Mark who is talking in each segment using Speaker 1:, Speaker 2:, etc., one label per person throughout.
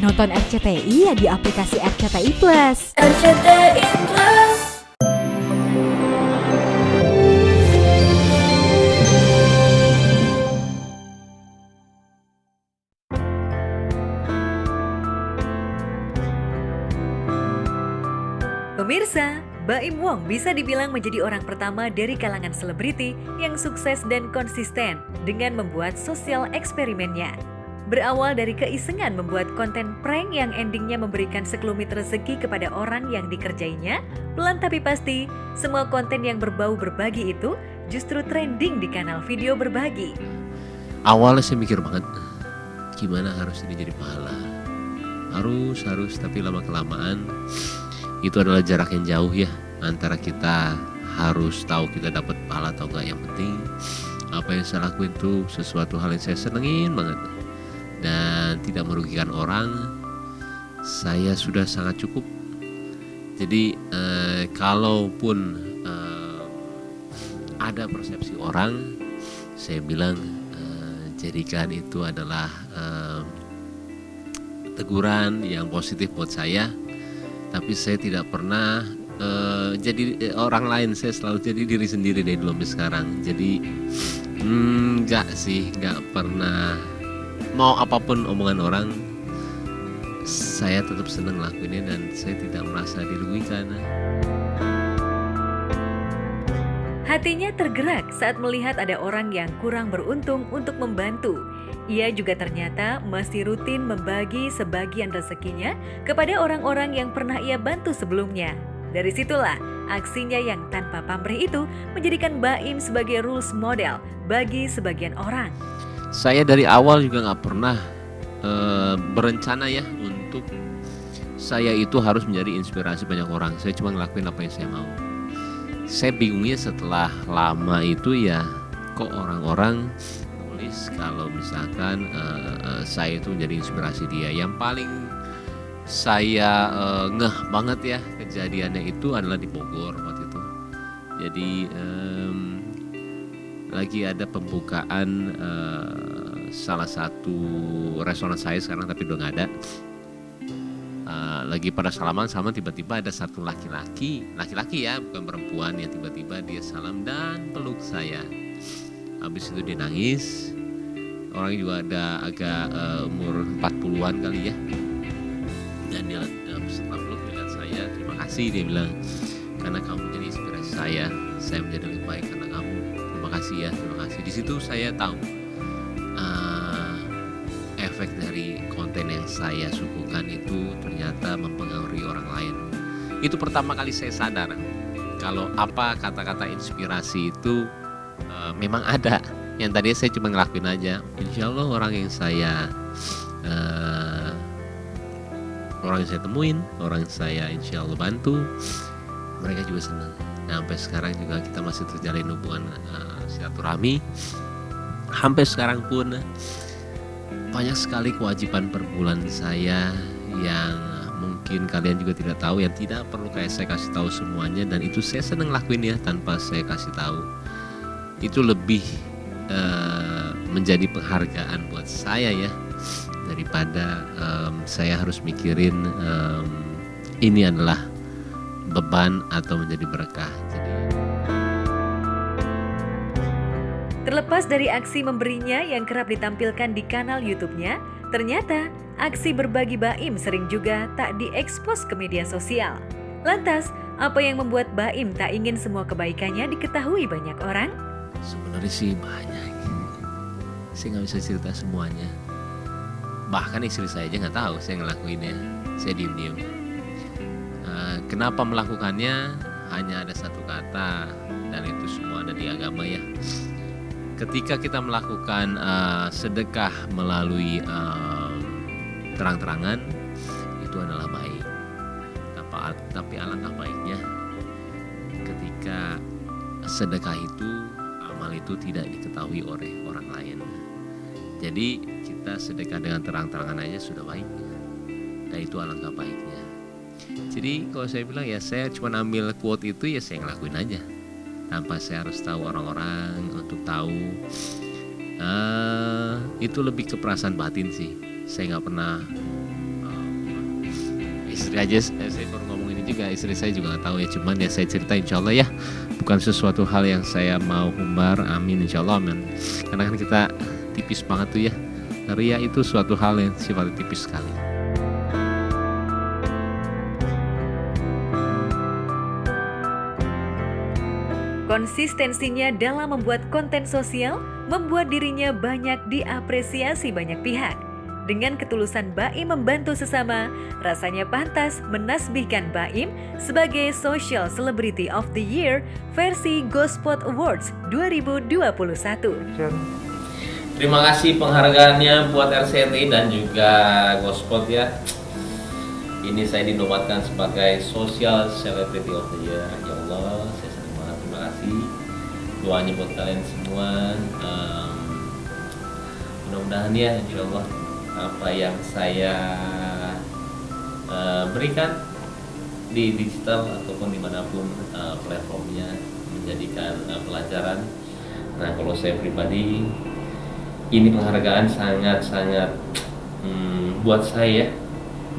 Speaker 1: Nonton RCTI ya di aplikasi RCTI Plus.
Speaker 2: RCTI Plus.
Speaker 3: Pemirsa, Baim Wong bisa dibilang menjadi orang pertama dari kalangan selebriti yang sukses dan konsisten dengan membuat sosial eksperimennya. Berawal dari keisengan membuat konten prank yang endingnya memberikan sekelumit rezeki kepada orang yang dikerjainya, pelan tapi pasti, semua konten yang berbau berbagi itu justru trending di kanal video berbagi.
Speaker 4: Awalnya saya mikir banget, gimana harus ini jadi pahala. Harus, tapi lama-kelamaan itu adalah jarak yang jauh ya antara kita harus tahu kita dapat pahala atau enggak. Yang penting apa yang saya lakuin itu sesuatu hal yang saya senengin banget dan tidak merugikan orang, saya sudah sangat cukup. Jadi kalaupun ada persepsi orang, saya bilang jadikan itu adalah teguran yang positif buat saya. Tapi saya tidak pernah jadi orang lain, saya selalu jadi diri sendiri dari dulu sampai sekarang. Jadi nggak pernah mau apapun omongan orang, saya tetap senang lakuinnya dan saya tidak merasa dirugikan.
Speaker 3: Hatinya tergerak saat melihat ada orang yang kurang beruntung untuk membantu. Ia juga ternyata masih rutin membagi sebagian rezekinya kepada orang-orang yang pernah ia bantu sebelumnya. Dari situlah aksinya yang tanpa pamrih itu menjadikan Baim sebagai rules model bagi sebagian orang.
Speaker 4: Saya dari awal juga nggak pernah berencana ya untuk saya itu harus menjadi inspirasi banyak orang. Saya cuma ngelakuin apa yang saya mau. Saya bingungnya setelah lama itu ya, kok orang-orang nulis kalau misalkan saya itu menjadi inspirasi dia. Yang paling saya ngeh banget ya kejadiannya itu adalah di Bogor waktu itu. Jadi lagi ada pembukaan salah satu restoran saya sekarang tapi udah nggak ada. Lagi pada salaman tiba-tiba ada satu laki-laki ya bukan perempuan, yang tiba-tiba dia salam dan peluk saya. Habis itu dia nangis. Orangnya juga ada agak umur 40-an kali ya. Dan dia setelah peluk dia lihat saya, terima kasih dia bilang, karena kamu menjadi inspirasi saya menjadi lebih baik karena kamu. Terima kasih ya, terima kasih. Di situ saya tahu efek dari konten yang saya suguhkan itu ternyata mempengaruhi orang lain. Itu pertama kali saya sadar kalau apa kata-kata inspirasi itu memang ada. Yang tadi saya cuma ngelakuin aja. Insya Allah orang yang saya temuin, orang yang saya insya Allah bantu, mereka juga senang. Nah, sampai sekarang juga kita masih terjalin hubungan silaturahmi. Sampai sekarang pun banyak sekali kewajiban per bulan saya yang mungkin kalian juga tidak tahu, yang tidak perlu kayak saya kasih tahu semuanya, dan itu saya senang lakuin ya tanpa saya kasih tahu. Itu lebih menjadi penghargaan buat saya ya, daripada saya harus mikirin ini adalah beban atau menjadi berkah.
Speaker 3: Terlepas dari aksi memberinya yang kerap ditampilkan di kanal YouTube-nya, ternyata aksi berbagi Baim sering juga tak diekspos ke media sosial. Lantas, apa yang membuat Baim tak ingin semua kebaikannya diketahui banyak orang?
Speaker 4: Sebenarnya sih banyak. Saya nggak bisa cerita semuanya. Bahkan istri saya aja nggak tahu saya ngelakuinnya. Saya diem-diem. Kenapa melakukannya? Hanya ada satu kata, dan itu semua ada di agama ya. Ketika kita melakukan sedekah melalui terang-terangan, itu adalah baik. Tapi alangkah baiknya ketika sedekah itu, amal itu tidak diketahui oleh orang lain. Jadi kita sedekah dengan terang-terangan aja sudah baik. Nah, itu alangkah baiknya. Jadi kalau saya bilang ya, saya cuma ambil quote itu ya saya ngelakuin aja, tanpa saya harus tahu orang-orang untuk tahu. Itu lebih ke perasaan batin sih. Saya nggak pernah istri aja, saya baru ngomong ini juga, istri saya juga nggak tahu ya, cuman ya saya cerita insya Allah ya, bukan sesuatu hal yang saya mau humbar, amin insya Allah, amin. Karena kan kita tipis banget tuh ya, ria itu suatu hal yang sifatnya tipis sekali.
Speaker 3: Konsistensinya dalam membuat konten sosial membuat dirinya banyak diapresiasi banyak pihak. Dengan ketulusan Baim membantu sesama, rasanya pantas menasbihkan Baim sebagai Social Celebrity of the Year versi Gospot Awards 2021.
Speaker 5: Terima kasih penghargaannya buat RCTI dan juga Gospot ya. Ini saya dinobatkan sebagai Social Celebrity of the Year. Ya Allah, saya senang banget, terima kasih. Doanya buat kalian semua. Mudah-mudahan ya, insya Allah apa yang saya berikan di digital ataupun dimanapun platformnya menjadikan pelajaran. Nah, kalau saya pribadi, ini penghargaan sangat-sangat buat saya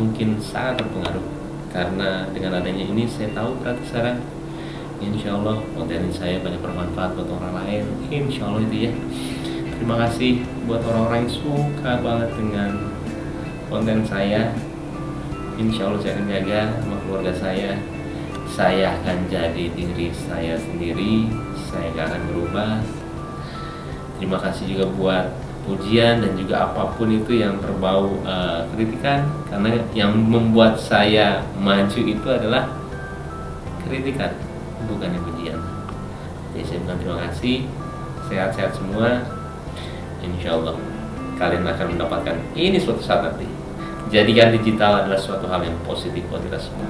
Speaker 5: mungkin sangat berpengaruh, karena dengan adanya ini saya tahu berarti sekarang insya Allah konten saya banyak bermanfaat buat orang lain, insya Allah itu ya. Terima kasih buat orang-orang yang suka banget dengan konten saya. Insya Allah saya akan jaga sama keluarga saya akan jadi diri saya sendiri, saya gak akan berubah. Terima kasih juga buat pujian dan juga apapun itu yang berbau kritikan, karena yang membuat saya maju itu adalah kritikan, bukan yang pujian. Jadi saya bilang terima kasih, sehat-sehat semua. Insya Allah kalian akan mendapatkan ini suatu saat nanti. Jadikan digital adalah suatu hal yang positif buat kita semua.